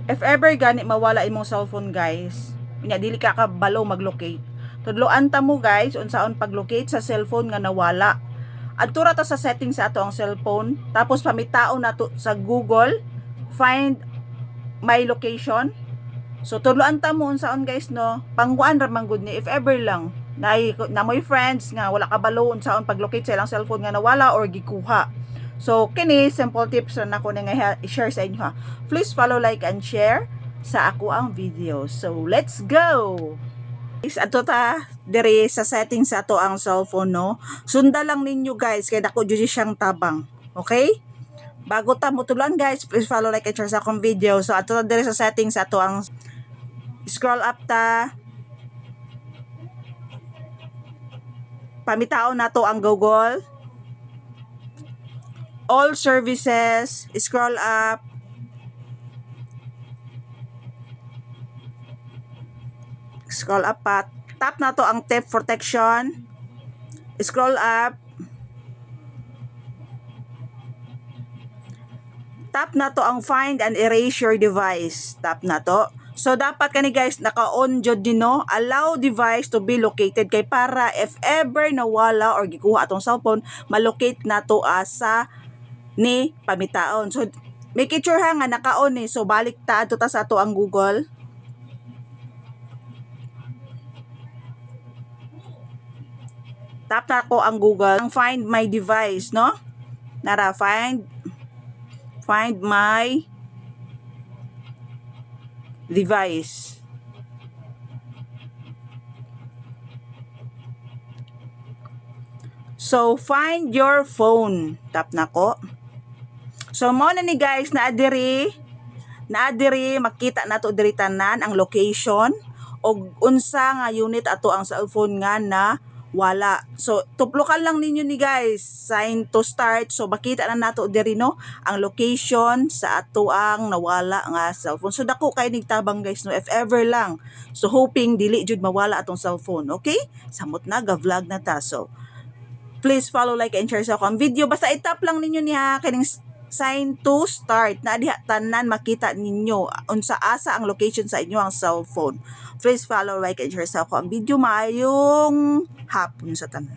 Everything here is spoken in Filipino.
If ever gani mawala imong cellphone guys, unya dili ka kabalo mag-locate. Tudloan ta mo guys unsaon pag-locate sa cellphone nga nawala. Adto ra ta sa settings sa ato ang cellphone, tapos pamitaon nato sa Google, find my location. So tudloan ta mo unsaon guys no, pangguan ra man gud ni if ever lang na moy friends nga wala kabalo unsaon pag-locate sa ilang cellphone nga nawala or gikuha. So, kini simple tips na nako nga i-share sa inyo ha. Please follow, like, and share sa ako ang video. So, let's go! Guys, ato ta dire sa settings sa ato ang cellphone no. Sunda lang ninyo guys kay dako jud siyang tabang. Okay? Bago ta mutulan guys, please follow, like, and share sa akong video. So, ato ta dire sa settings sa ato ang scroll up ta. Pamitaon nato ang Google. All services, scroll up. Scroll up pa. Tap na to ang theft protection. Scroll up. Tap na to ang find and erase your device. Tap na to. So dapat kani guys naka-on jud din no, allow device to be located kay para if ever nawala or gikuha atong cellphone, malocate na to sa ni pamitaon. So make sure ha nga naka-on ni. So balik ta adto ta sa ato ang Google. Tap na ko ang Google, ang find my device, no? Nara find my device. So find your phone. Tap na ko. So mo na ni guys na adiri makita nato diri tanan ang location og unsa nga unit ato ang cellphone nga na wala. So tuplokan lang ninyo ni guys sign to start. So makita na nato diri no ang location sa ato ang nawala nga cellphone. So dako kay nigtabang guys no if ever lang. So hoping dili jud mawala atong cellphone. Okay? Samot na ga-vlog na ta. So please follow, like, and share sa akong video. Basta itap lang ninyo niya kining sign to start na diha tanan makita ninyo unsa asa ang location sa inyo ang cellphone. Please follow, like, and share sa akong video. Maayong hapon sa tanan.